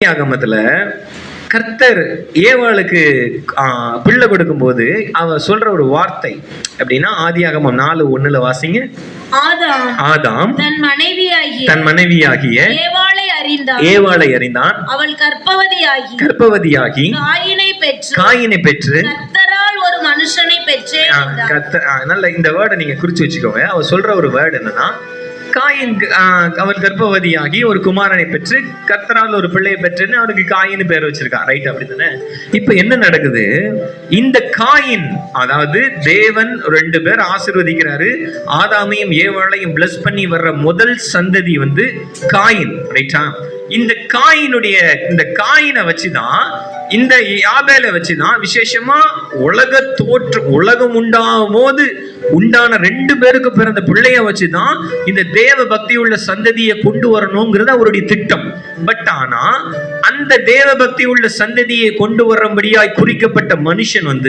ஆகமத்துல கர்த்தர் ஏவாளுக்கு பிள்ளை கொடுக்கும் போது அவ சொல்ற ஒரு வார்த்தை அப்படின்னா ஆதியாகமம் 4:1 வாசிங்க. ஆதாம் தன் மனைவியாகிய ஏவாளை அறிந்தான். அவள் கர்ப்பவதியாகி காயினை பெற்று ஒரு மனுஷனை பெற்றே. நல்ல இந்த வேர்டை நீங்க குறிச்சு வச்சுக்கோங்க. அவ சொல்ற ஒரு வேர்டு என்னன்னா, காயின் அவன் கர்ப்பவதியாகி ஒரு குமாரனை பெற்று கர்த்தரால் ஒரு பிள்ளையை பெற்றுன்னு அவனுக்கு காயின்னு பேர் வச்சிருக்கான். ரைட், அப்படித்தானே? இப்ப என்ன நடக்குது? இந்த காயின், அதாவது தேவன் 2 பேர் ஆசீர்வதிக்கிறாரு. ஆதாமையும் ஏவாளையும் பிளஸ் பண்ணி வர்ற முதல் சந்ததி காயின். ரைட்டா? இந்த காயினை வச்சுதான், இந்த ஆபேலை வச்சுதான் விசேஷமா உலகம் உண்டாகும் போது உண்டான 2 பேருக்கு பிறந்த பிள்ளைய வச்சுதான் இந்த தேவ பக்தி உள்ள சந்ததியை கொண்டு வரணுங்கிறது அவருடைய திட்டம். பட் ஆனா அந்த தேவ பக்தி உள்ள சந்ததியை கொண்டு வரம்படியாய் குறிக்கப்பட்ட மனுஷன்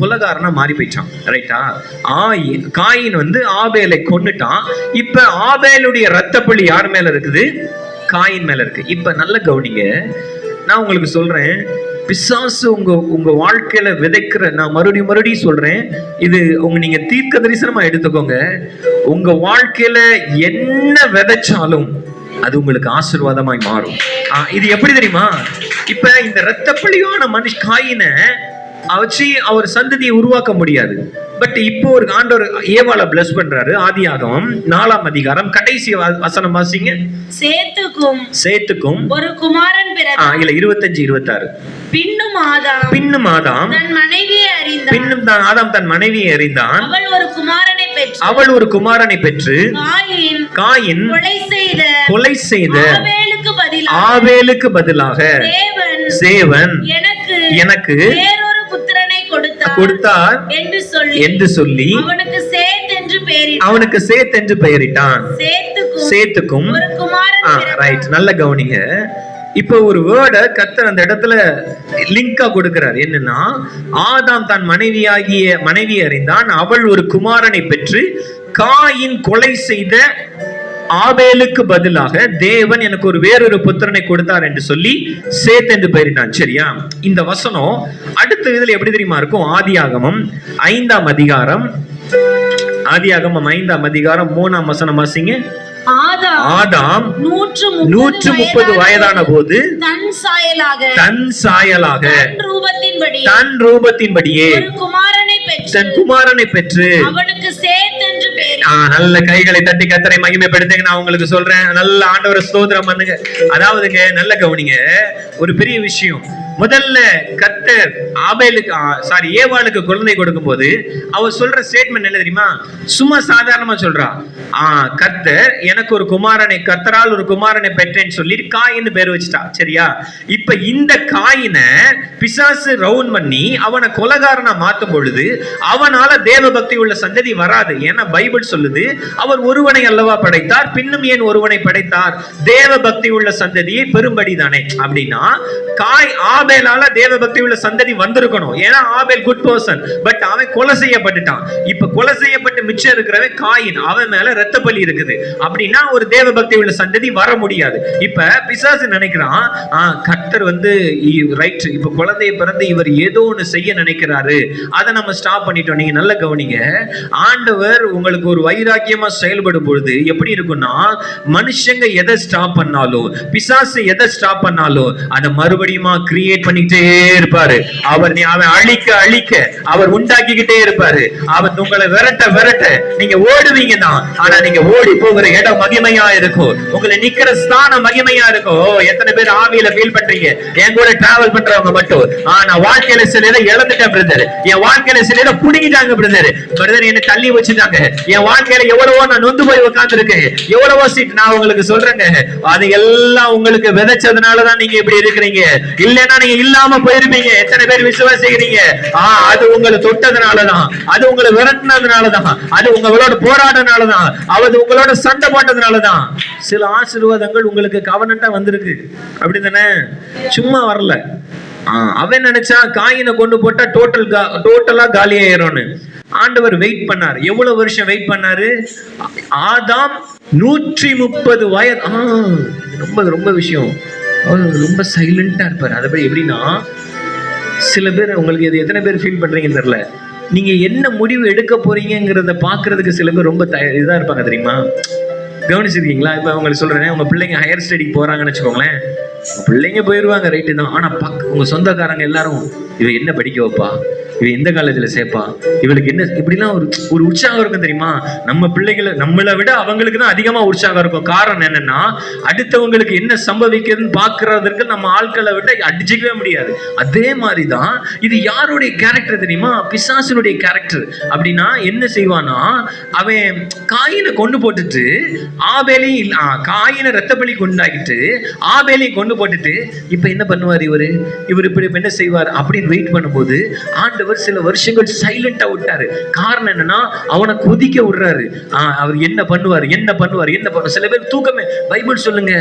கொலகாரனா மாறி போயிட்டான். ரைட்டா? காயின் ஆபேலை கொன்னுட்டான். இப்ப ஆபேலுடைய ரத்தப்பழி யார் மேல இருக்குது? காயின் மேல இருக்கு. இப்ப நல்ல கவனிங்க, நான் உங்களுக்கு சொல்றேன், பிசாசு உங்க வாழ்க்கையில விதைக்கிற, நான் மறுபடியும் சொல்றேன், இது நீங்க தீர்க்க தரிசனமா எடுத்துக்கோங்க. உங்க வாழ்க்கையில என்ன விதைச்சாலும் அது உங்களுக்கு ஆசீர்வாதமாய் மாறும். இது எப்படி தெரியுமா? இப்ப இந்த இரத்தப்பழியான காயினை வச்சு அவர் சந்ததியை உருவாக்க முடியாது. பட் இப்போ ஒரு ஆண்டவர் ஏவாளை பிளஸ் பண்றாரு. ஆதியாகமம் 4ஆம் அதிகாரம் கடைசி வசனம் வாசிங்க. சேத்துக்கும் ஒரு குமாரன் பிறந்தான். இல்ல 25-26. பின்னும் ஆதாம் தன் மனைவியை அறிந்தான். அவள் ஒரு குமாரனை பெற்று காயின் கொலை செய்த ஆபேலுக்கு பதிலாக தேவன் எனக்கு கொடுத்தார் என்று சொல்லி அவனுக்கு சேத் என்று பெயரிட்டான். சேத்துக்கும். ரைட், நல்ல கவனிங்க. இப்ப ஒரு வேர்ட கர்த்தர் அந்த இடத்துல லிங்கா கொடுக்கிறார். என்னன்னா, ஆதாம் தன் மனைவியை அறிந்தான். அவள் ஒரு குமாரனை பெற்று காயின் கொலை செய்த ஆபேலுக்கு பதிலாக தேவன் எனக்கு வேறொரு புத்திரனை கொடுத்தார் என்று சொல்லி சேத் என்று பெயரிட்டான். சரியா? இந்த வசனம் அடுத்த இதுல எப்படி தெரியுமா இருக்கும்? ஆதியாகமம் 5ஆம் அதிகாரம் 3ஆம் வசனம் வாசிங்க. ஆதாம் 130 வயதான போது தன் சாயலாக தன் ரூபத்தின்படியே தன் குமாரனை பெற்று அவனுக்கு சேத் என்று பெயர். நல்ல கைகளை தட்டி கர்த்தரை மகிமைப்படுத்துங்க. நான் உங்களுக்கு சொல்றேன், நல்ல ஆண்டவரை ஸ்தோத்திரம் பண்ணுங்க. அதாவதுங்க, நல்ல கவனிங்க, ஒரு பெரிய விஷயம். முதல்ல கர்த்தர் ஏவாளுக்கு குழந்தை கொடுக்கும் போது அவர் சொல்ற ஸ்டேட்மெண்ட் என்ன தெரியுமா? சும்மா சாதாரணமா சொல்றா, கர்த்தர் எனக்கு கர்த்தரால் ஒரு குமாரனை பெற்றேன்னு சொல்லி காயின்னு பேர் வச்சுட்டா. சரியா? இப்ப இந்த காயினை பிசாசு ரவுண்ட் பண்ணி அவனை கொலகாரனா மாத்தும் பொழுது அவனால தேவ பக்தி உள்ள சந்ததி வராது. ஏன்னா பைபிள் சொல்லுது, அவர் ஒருவனை அல்லவா படைத்தார், பின்னும் ஏன் ஒருவனை படைத்தார்? தேவ பக்தி உள்ள சந்ததியை பெரும்படி தானே. அப்படின்னா ஆபேலால தேவ பக்தி உள்ள சந்ததி வந்திருக்கணும். ஏன்னா ஆபேல் குட் பர்சன். பட் அவன் கொலை செய்யப்பட்டுட்டான். இப்ப கொலை செய்யப்பட்டு மிச்சம் இருக்கிறவன் காயின், அவன் மேல இரத்த பலி இருக்குது. அப்படின்னா ஒரு தேவ பக்தி உள்ள சந்ததி வர முடியாது. இப்ப பிசாசு நினைக்கிறான், கர்த்தர் ரைட், இப்ப குழந்தையை பிறந்து இவர் ஏதோ ஒண்ணு செய்ய நினைக்கிறாரு, அதை நம்ம ஸ்டாப் பண்ணிட்டோம். நீங்க நல்ல கவனிங்க, ஆண்டவர் உங்களுக்கு ஒரு வைராக்கியமா செயல்படும் பொழுது எப்படி இருக்கும்னா, மனுஷங்க எதை ஸ்டாப் பண்ணாலும், பிசாசு எதை ஸ்டாப் பண்ணாலும் அதை மறுபடியும் கிரியேட் பண்ணிட்டே இருப்பாரு. அவன் அழிக்க அவர் உண்டாக்கிக்கிட்டே இருப்பாரு. அவர் உங்களை விரட்ட நீங்க ஓடுவீங்க தான், ஆனா நீங்க ஓடி போகிற இடம் மகிமையா இருக்கும். உங்களை நிக்கிற ஸ்தானம் மகிமையா இருக்கும். எத்தனை பேர் ஆவியில ஃபீல் பண்றீங்க? என் கூட டிராவல் பண்றவங்க மட்டும், ஆனா வாழ்க்கையில சில இதை இழந்துட்டேன் பிரதர், என் வாழ்க்கையில சில இதை புடிங்கிட்டாங்க பிரதர், என்ன தள்ளி வச்சுட்டாங்க, என் வாழ்க்கையில எவ்வளவோ நான் நொந்து போய் உட்கார்ந்து இருக்கேன், எவ்வளவோ சீட். நான் உங்களுக்கு சொல்றேங்க, அது எல்லாம் உங்களுக்கு விதைச்சதுனாலதான் நீங்க இப்படி இருக்கிறீங்க. இல்லைன்னா நீங்க இல்லாம போயிருப்பீங்க. எத்தனை பேர் விசுவாசிக்கிறீங்க? அது உங்களை தொட்டதுனாலதான், அது உங்களை விரட்டினதுனாலதான், அது உங்களோட போராடினாலதான், அது உங்களோட சண்டை போட்டதுனாலதான் சில ஆசீர்வாதங்கள் உங்களுக்கு கவர்னண்டா வந்திருக்கு. அப்படித்தானே? சும்மா வரல. அவன் நினைச்சா காயினை கொண்டு போட்டா டோட்டலா காலியாயிரும்னு. ஆண்டவர் வெயிட் பண்ணார். எவ்வளவு வருஷம் வெயிட் பண்ணாரு? ஆதாம் 130 வயது. ரொம்ப ரொம்ப விஷயம். அவர் ரொம்ப சைலண்டா இருப்பாரு. அதை போய் எப்படின்னா, சில பேர் உங்களுக்கு இது எத்தனை பேர் ஃபீல் பண்றீங்கன்னு தெரியல, நீங்க என்ன முடிவு எடுக்க போறீங்கிறத பாக்குறதுக்கு சில பேர் ரொம்ப இதா இருப்பாங்க தெரியுமா? கவனிச்சிருக்கீங்களா? இப்ப உங்களுக்கு சொல்றேன், உங்க பிள்ளைங்க ஹையர் ஸ்டடிக்கு போறாங்கன்னு வச்சுக்கோங்களேன், பிள்ளைங்க போயிடுவாங்க, ரைட்டு தான். ஆனா உங்க சொந்தக்காரங்க எல்லாரும், இவ என்ன படிக்க வைப்பா, இவ எந்த காலேஜ்ல சேர்ப்பா, இவளுக்கு என்ன, இப்படிலாம் ஒரு உற்சாகம் இருக்கும் தெரியுமா? நம்ம பிள்ளைகளை நம்மளை விட அவங்களுக்கு தான் அதிகமா உற்சாகம் இருக்கும். காரணம் என்னன்னா, அடுத்தவங்களுக்கு என்ன சம்பவிக்குதுன்னு பாக்குறதுக்கு நம்ம ஆட்களை விட அடிச்சுக்கவே முடியாது. அதே மாதிரிதான் இது யாருடைய கேரக்டர் தெரியுமா? பிசாசினுடைய கேரக்டர். அப்படின்னா என்ன செய்வானா, அவன் காயினை கொண்டு போட்டுட்டு ஆபேலையும் காயினை ரத்த பலி கொண்டாக்கிட்டு ஆபேலையும் கொண்டு போட்டுட்டு இப்ப என்ன பண்ணுவார் இவரு இப்படி என்ன செய்வார் அப்படின்னு வெயிட் பண்ணும்போது ஆண்டவர் சில வருஷங்கள் சைலண்டா விட்டாரு. காரணம் என்னன்னா, அவனை கொதிக்க விடுறாரு. அவர் என்ன பண்ணுவார். சில பேர் தூக்கமே, பைபிள் சொல்லுங்க,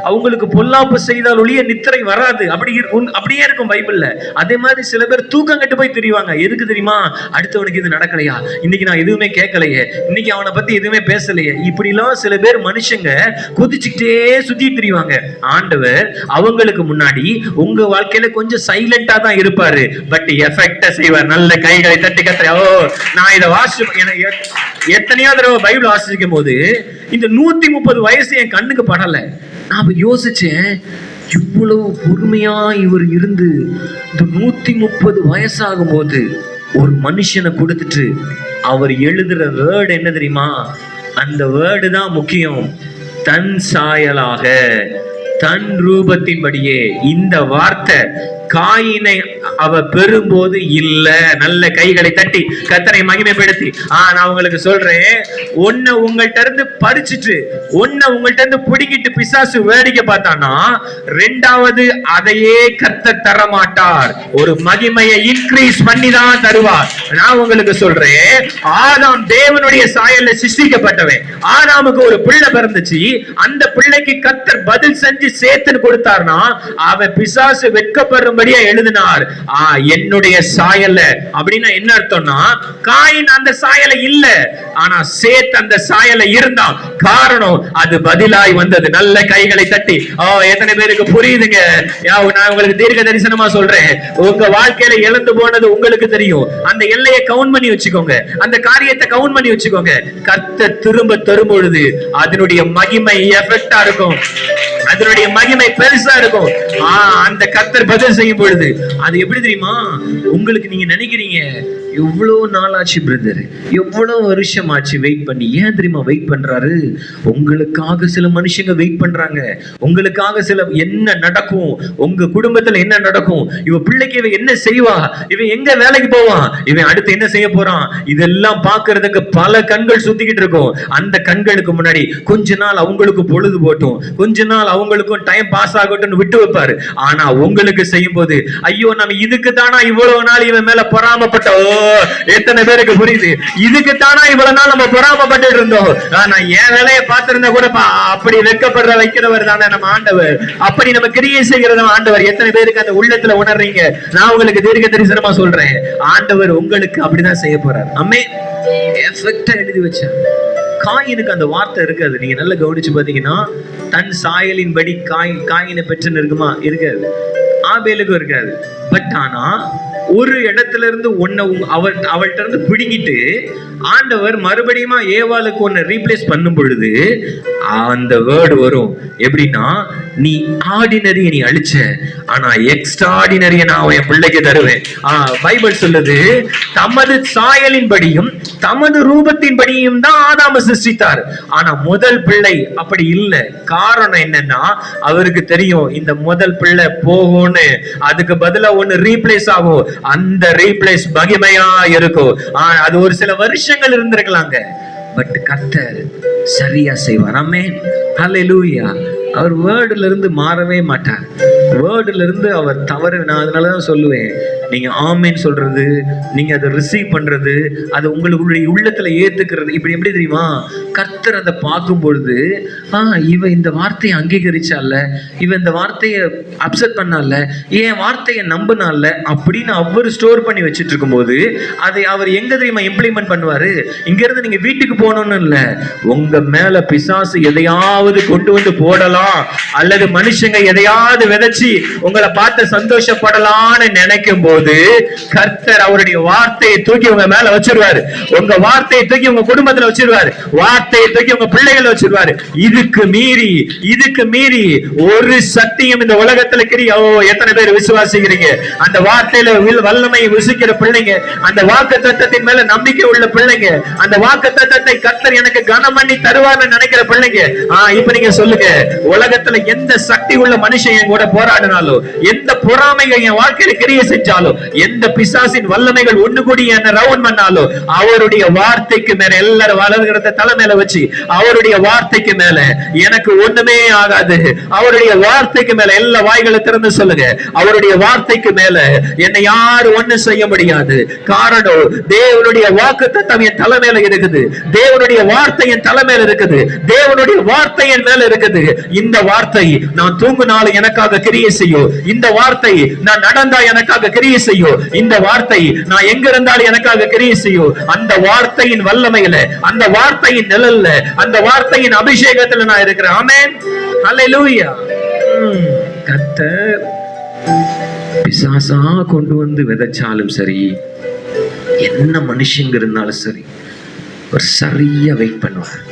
அவங்களுக்கு பொல்லாப்பு செய்தால் ஒழிய நித்திரை வராது, அப்படியே இருக்கும் பைபிள்ல. அதே மாதிரி சில பேர் தூக்கம் கட்டு போய் தெரிவாங்க. எதுக்கு தெரியுமா? அடுத்தவனுக்கு இது நடக்கலையா, இன்னைக்கு நான் எதுவுமே கேட்கலையே, இன்னைக்கு அவனை பத்தி எதுவுமே பேசலையே, இப்படிலாம் சில பேர் மனுஷங்க கொதிச்சுக்கிட்டே சுத்தி திரிவாங்க. ஆண்டவர் அவங்களுக்கு முன்னாடி உங்க வாழ்க்கையில கொஞ்சம் சைலண்டா தான் இருப்பாரு, பட் எஃபெக்டா செய்வார். நல்ல கைகளை தட்டி கத்துற. நான் இதை எத்தனையோ தடவை பைபிள் வாசிக்கும் போது இந்த 130 வயசு என் கண்ணுக்கு படல. நான் யோசிச்சேன், இவ்வளவு பொறுமையா இவர் இருந்து இந்த 130 வயசாகும் போது ஒரு மனுஷனை கொடுத்துட்டு அவர் எழுதுற வேர்டு என்ன தெரியுமா? அந்த வேர்டு தான் முக்கியம். தன் சாயலாக, தன் ரூபத்தின்படியே. இந்த வார்த்தை காயினை அவ பெறும்போது இல்ல. நல்ல கைகளை தட்டி கர்த்தரை மகிமைப்படுத்தி நான் உங்களுக்கு சொல்றேன், ஒன்ன உங்கள்ட்ட இருந்து பறிச்சுட்டு உங்கள்ட்ட இருந்து பிடிக்கிட்டு பிசாசு வேடிக்கை பார்த்தானா, ரெண்டாவது அதையே கர்த்தர் தர மாட்டார். ஒரு மகிமையை இன்க்ரீஸ் பண்ணி தான் தருவார். நான் உங்களுக்கு சொல்றேன், ஆதாம் தேவனுடைய சாயல்ல சிருஷ்டிக்கப்பட்டவன். ஆதாமுக்கு ஒரு பிள்ளை பிறந்துச்சு. அந்த பிள்ளைக்கு கர்த்தர் பதில் செஞ்சு சேர்த்துன்னு கொடுத்தார்னா, அவன் பிசாசு வெட்கப்படும்படியா எழுதினார், என்னுடைய சாயல்ல. அப்படின்னா என்ன அர்த்தம்னா, காயின் அந்த சாயல இல்ல, ஆனா சேத் அந்த சாயல இருந்தான். காரணம் அது பதிலாய் வந்தது. நல்ல கைகளை தட்டி எத்தனை பேருக்கு புரியுதுங்க? நான் உங்களுக்கு தீர்க்க தரிசனமா சொல்றேன், உங்க வாழ்க்கையில இழந்து போனது உங்களுக்கு தெரியும். அந்த எல்லையை கவுண்ட் பண்ணி வச்சுக்கோங்க, அந்த காரியத்தை கவுண்ட் பண்ணி வச்சுக்கோங்க. கர்த்தர் திரும்ப தரும் பொழுது அதனுடைய மகிமை எஃபெக்டா இருக்கும், அதனுடைய மகிமை பெருசா இருக்கும். அந்த கர்த்தர் பதில் செய்யும் பொழுது அது எப்படி தெரியுமா? உங்களுக்கு நீங்க நினைக்கிறீங்க, எவ்வளவு நாள் ஆச்சு பிரதர், எவ்வளவு வருஷம் ஆச்சு வெயிட் பண்ணி. ஏன் தெரியுமா வெயிட் பண்றாரு? உங்களுக்காக சில மனுஷங்க வெயிட் பண்றாங்க. உங்களுக்காக சில என்ன நடக்கும், உங்க குடும்பத்துல என்ன நடக்கும், இவ பிள்ளைக்கு இவன் என்ன செய்வா, இவன் எங்க வேலைக்கு போவான், இவன் அடுத்து என்ன செய்ய போறான், இதெல்லாம் பாக்குறதுக்கு பல கண்கள் சுத்திக்கிட்டு இருக்கும். அந்த கண்களுக்கு முன்னாடி கொஞ்ச நாள் அவங்களுக்கு பொழுது போட்டும், கொஞ்ச நாள் அவங்களுக்கும் டைம் பாஸ் ஆகட்டும் விட்டு வைப்பாரு. ஆனா உங்களுக்கு செய்யும் போது, ஐயோ நம்ம இதுக்கு தானா இவ்வளவு நாள் இவன் மேல பொறாமப்பட்டோம். எத்தனை பேருக்கு புரியுது? இதுக்கு தானா இவ்வளவு நாள் நம்ம பொறாமப்பட்டு இருந்தோம். ஆனா என் வேலையை பார்த்திருந்தா கூட அப்படி வெட்கப்படுற வைக்கிறவர் தானே நம்ம ஆண்டவர். அப்படி நம்ம கிரியை செய்கிறத ஆண்டவர். எத்தனை பேருக்கு அந்த உள்ளத்துல உணர்றீங்க? நான் உங்களுக்கு தீர்க்க தரிசனமா சொல்றேன், ஆண்டவர் உங்களுக்கு அப்படிதான் செய்ய போறார். அம்மே எஃபெக்டா எழுதி வச்சார். காயினுக்கு அந்த வார்த்தை இருக்காது. நீங்க நல்லா கவனிச்சு பாத்தீங்கன்னா, தன் சாயலின்படி காயினை பெற்றுன்னு இருக்குமா? இருக்காது. ஆபேலுக்கும் இருக்காது. பட் ஆனா ஒரு இடத்துல இருந்து அவள்கிட்ட இருந்து பிடிங்கிட்டு ஆண்டவர் மறுபடியும் ஏவாளுக்கு ஒன்னு ரீப்ளேஸ் பண்ணும் பொழுது அந்த வேர்டு வரும். எப்படின்னா, நீ ஆர்டினரிய நீ அழிச்ச, ஆனா எக்ஸ்ட்ராடினரிய நான் என் பிள்ளைக்கு தருவேன். பைபிள் சொல்லுது, தமது சாயலின்படியும் தமது ரூபத்தின்படியும் தான் ஆதாம சிருஷ்டித்தார். ஆனா முதல் பிள்ளை அப்படி இல்லை. காரணம் என்னன்னா, அவருக்கு தெரியும் இந்த முதல் பிள்ளை போகும்னு, அதுக்கு பதிலா ஒன்னு ரீப்ளேஸ் ஆகும். அந்த ரீப்ளேஸ் மகிமையா இருக்கும். அது ஒரு சில வருஷங்கள் இருந்திருக்கலாங்க, பட் கர்த்தர் சரியா செய்வார். ஆமென், ஹல்லேலூயா. அவர் வேர்டுல இருந்து மாறவே மாட்டார். வேர்டுல இருந்து அவர் தவறு. நான் அதனாலதான் சொல்லுவேன், நீங்க ஆமேன் சொல்றது, நீங்க அதை ரிசீவ் பண்றது, அது உங்களுடைய உள்ளத்துல ஏத்துக்கிறது. இப்படி எப்படி தெரியுமா? கர்த்தர் அதை பார்க்கும் பொழுது, இவ இந்த வார்த்தையை அங்கீகரிச்சால, இவ இந்த வார்த்தையை அப்செட் பண்ணால, என் வார்த்தையை நம்பினால அப்படின்னு அவர் ஸ்டோர் பண்ணி வச்சுட்டு இருக்கும் போது அதை அவர் எங்க தெரியுமா இம்ப்ளிமெண்ட் பண்ணுவாரு? இங்க இருந்து நீங்க வீட்டுக்கு போகணும்னு இல்ல, உங்க மேல பிசாசு எதையாவது கொண்டு வந்து போடலாம் விதைக்கலாம், அல்லது மனுஷங்க எதையாவது விதைச்சு உங்களை பார்த்து சந்தோஷப்படலாம்னு நினைக்கும் போது கர்த்தர் அவருடைய வார்த்தையை தூக்கி உங்க மேல வச்சிருவாரு. உங்க வார்த்தையை தூக்கி உங்க குடும்பத்துல வச்சிருவாரு. வார்த்தையை தூக்கி உங்க பிள்ளைகளை வச்சிருவாரு. இதுக்கு மீறி ஒரு சத்தியம் இந்த உலகத்துல எத்தனை பேர் விசுவாசிக்கிறீங்க? அந்த வார்த்தையில வல்லமையை விசுக்கிற பிள்ளைங்க, அந்த வாக்கு தத்தத்தின் மேல நம்பிக்கை உள்ள பிள்ளைங்க, அந்த வாக்கு தத்தத்தை கர்த்தர் எனக்கு கனம் பண்ணி தருவார்னு நினைக்கிற பிள்ளைங்க. இப்ப நீங்க சொல்லுங்க, உலகத்துல எந்த சக்தி உள்ள மனுஷன் என் கூட போராடினாலும், எந்த பொறாமைகள் என் வாழ்க்கையில கிரிய செஞ்சாலும், எந்த பிசாசின் வல்லமைகள் ஒண்ணு கூடி என்ன ரவுண்ட் பண்ணாலும், அவருடைய வார்த்தைக்கு மேல எல்லாரும் வளர்கிறத தலைமையில வச்சு அவருடைய வார்த்தைக்கு மேல எனக்கு ஒண்ணுமே ஆகாது. அவருடைய வார்த்தைக்கு மேல எல்லா வாய்களை திறந்து சொல்லுங்க, அவருடைய வார்த்தைக்கு மேல என்னை யாரும் ஒண்ணு செய்ய முடியாது. காரணம், தேவனுடைய வாக்குத்தத்தம் என் தலைமையில இருக்குது, தேவனுடைய வார்த்தை என் தலைமையில இருக்குது, தேவனுடைய வார்த்தை என் மேல இருக்குது. இந்த வார்த்தை நான் தூங்கினாலும் எனக்காக கிரியை செய்யும். இந்த வார்த்தை நான் நடந்தா எனக்காக கிரியை செய்யும். இந்த வார்த்தை நான் எங்க இருந்தாலும் எனக்காக கிரியை செய்யும். அந்த வார்த்தையின் வல்லமையில, அந்த வார்த்தையின் நிழல்ல, அந்த வார்த்தையின் அபிஷேகத்துல நான் இருக்கிறேன். ஆமென், ஹல்லேலூயா. கர்த்தர் பிசாசா கொண்டு வந்து விதைச்சாலும் சரி, என்ன மனுஷங்க இருந்தாலும் சரி, ஒரு சரியா வெயிட் பண்ணுவார்.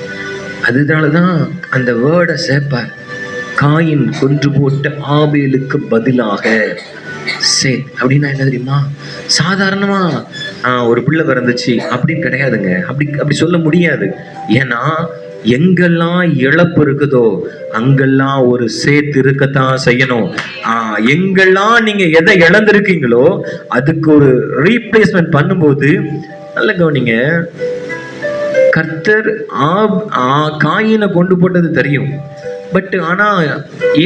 அதனாலதான் அந்த வேர்டை சேர்ப்பார். காயின் கொன்று போட்ட ஆபேலுக்கு பதிலாக சேத் அப்படின்னா என்ன தெரியுமா? சாதாரணமா ஒரு பிள்ளை பிறந்துச்சு அப்படின்னு கிடையாதுங்க. அப்படி சொல்ல முடியாது. ஏன்னா எங்கெல்லாம் இழப்பு இருக்குதோ அங்கெல்லாம் ஒரு சேத்து இருக்கத்தான் செய்யணும். எங்கெல்லாம் நீங்க எதை இழந்திருக்கீங்களோ அதுக்கு ஒரு ரீப்ளேஸ்மெண்ட் பண்ணும்போது, நல்ல கவனிங்க, கர்த்தர் காயினை கொண்டு போட்டது தெரியும். பட் ஆனா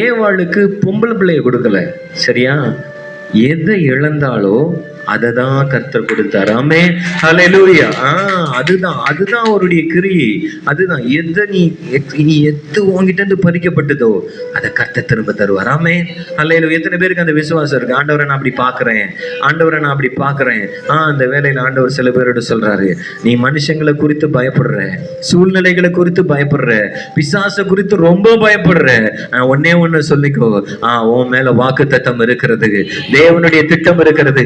ஏவாளுக்கு பொம்பளை பிள்ளைய கொடுக்கல. சரியா? எதை இழந்தாலோ அதை தான் கர்த்தர் கொடுத்தார். ஆமென், ஹல்லேலூயா. அதுதான் அவருடைய கிரியை. அதுதான் எதை நீ எது உன்கிட்ட இருந்து பறிக்கப்பட்டதோ அதை கர்த்தர் திரும்ப தருவார். ஆமென், ஹல்லேலூயா. எத்தனை பேருக்கு அந்த விசுவாசம் இருக்கு? ஆண்டவரை நான் அப்படி பாக்குறேன், ஆண்டவரை நான் அப்படி பாக்குறேன். அந்த வேலையில ஆண்டவர் சில பேரோட சொல்றாரு, நீ மனுஷங்களை குறித்து பயப்படுற, சூழ்நிலைகளை குறித்து பயப்படுற, பிசாசை குறித்து ரொம்ப பயப்படுற, ஒன்னே ஒண்ணு சொல்லிக்கோ, உன் மேல வாக்குத்தத்தம் இருக்கிறது, தேவனுடைய திட்டம் இருக்கிறது.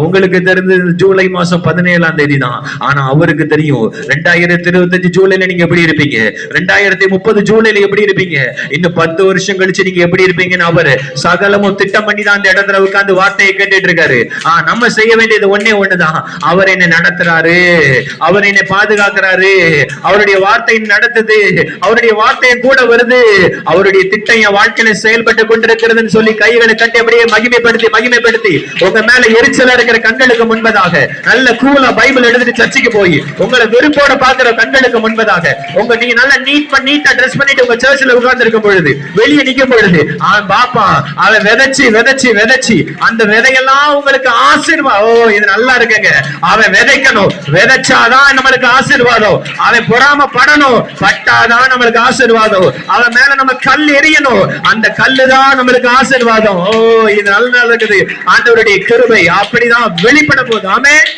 உங்களுக்கு தெரிஞ்சது ஜூலை மாசம் 17ஆம் தேதி தான். ஆனா அவருக்கு தெரியும் 2025 ஜூலைல நீங்க எப்படி இருப்பீங்க, 2030 ஜூலைல எப்படி இருப்பீங்க, இன்னும் 10 வருஷம் கழிச்சு நீங்க எப்படி இருப்பீங்கன்னு அவரு சகலமும் திட்டம் பண்ணி தான் அந்த இடத்துல உட்கார்ந்து வார்த்தையை கேட்டுட்டு இருக்காரு. நம்ம செய்ய வேண்டியது ஒன்னே ஒண்ணுதான். அவர் என்னை நடத்துறாரு, அவர் என்னை பாதுகாக்கிறாரு, அவருடைய வார்த்தை நடத்துது, அவருடைய வார்த்தையை கூட வருது, அவருடைய திட்டம் என் வாழ்க்கையில செயல்பட்டு கொண்டிருக்கிறதுன்னு சொல்லி கைகளை கட்டி அப்படியே மகிமைப்படுத்தி உங்க மேல எரிச்சலா இருக்கிற கண்களுக்கு முன்பதாக நல்ல கூலா பைபிள் எடுத்துட்டு சர்ச்சுக்கு போய் உங்களை வெறுப்போட பாக்குற கண்களுக்கு முன்பதாக நீங்க நல்லா நீட்டா ட்ரெஸ் பண்ணிட்டு உங்க சர்ச்சில் உட்கார்ந்து இருக்கும் பொழுது, வெளியே நிக்கும் பொழுது, அவன் பாப்பா அவன் விதைச்சு அந்த விதையெல்லாம் உங்களுக்கு ஆசீர்வாதம். இது நல்லா இருக்குங்க. அவன் விதைக்கணும், விதைச்சாதான் நம்மளுக்கு ஆசீர்வாதம். அவன் பொறாம படணும், பட்டாதான் நம்மளுக்கு ஆசீர்வாதம். அவன் மேல நம்ம கல் எரியணும், அந்த கல்லுதான் நம்மளுக்கு ஆசீர்வாதம். இது நல்லா இருக்குது. ஆண்டவருடைய கிருபை அப்படிதான் வெளிப்பட போகுது. ஆமென்.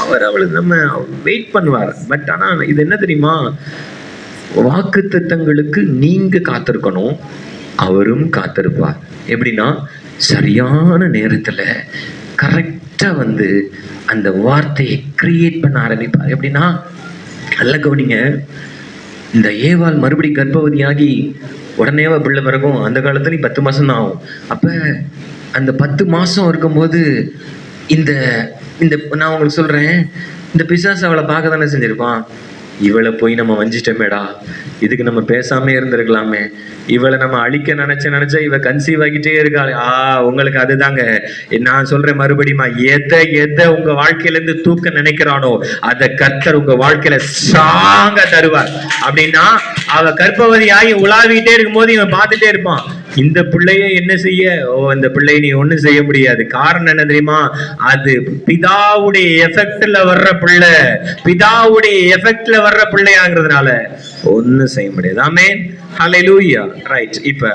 அவர் நம்ம வெயிட் பண்ணுவார். பட் ஆனா இது என்ன தெரியுமா? வாக்குத்தத்தங்களுக்கு நீங்க காத்திருக்கணும், அவரும் காத்திருப்பார். எப்படின்னா சரியான நேரத்துல கரெக்டா வந்து அந்த வார்த்தையை கிரியேட் பண்ண ஆரம்பிப்பார். எப்படின்னா, நல்ல கவனிங்க, இந்த ஏவாள் மறுபடி கர்ப்பவதியாகி உடனேவா பிள்ளை பிறகும். அந்த காலத்துல 10 மாசம் தான் ஆகும். அப்ப அந்த 10 மாசம் இருக்கும்போது இந்த நான் உங்களுக்கு சொல்றேன், இந்த பிசாசு அவளை பார்க்க தானே செஞ்சிருப்பான். இவளை போய் நம்ம வஞ்சிட்டோமேடா, இதுக்கு நம்ம பேசாம இருந்திருக்கலாமே, இவளை நம்ம அழிக்க நினைச்சா இவ கன்சீவ் ஆகிட்டே இருக்கா. உங்களுக்கு அதுதாங்க நான் சொல்றேன் மறுபடியுமா, எதை உங்க வாழ்க்கையில இருந்து தூக்க நினைக்கிறானோ அதை கர்த்தர் உங்க வாழ்க்கையில ஸ்ட்ராங்கா தருவார். அப்படின்னா அவ கர்ப்பவதி ஆகி உலாவிட்டே இருக்கும் போது இவன் பார்த்துட்டே இருப்பான், இந்த பிள்ளைய என்ன செய்ய, அந்த பிள்ளைய நீ ஒண்ணும் செய்ய முடியாது. காரணம் என்ன தெரியுமா? அது பிதாவுடைய எஃபெக்ட்ல வர்ற பிள்ளை, பிதாவுடைய எஃபெக்ட்ல வர்ற பிள்ளையாங்கிறதுனால ஒண்ணும் செய்ய முடியாது. ஆமென், ஹல்லேலூயா. ரைட். இப்ப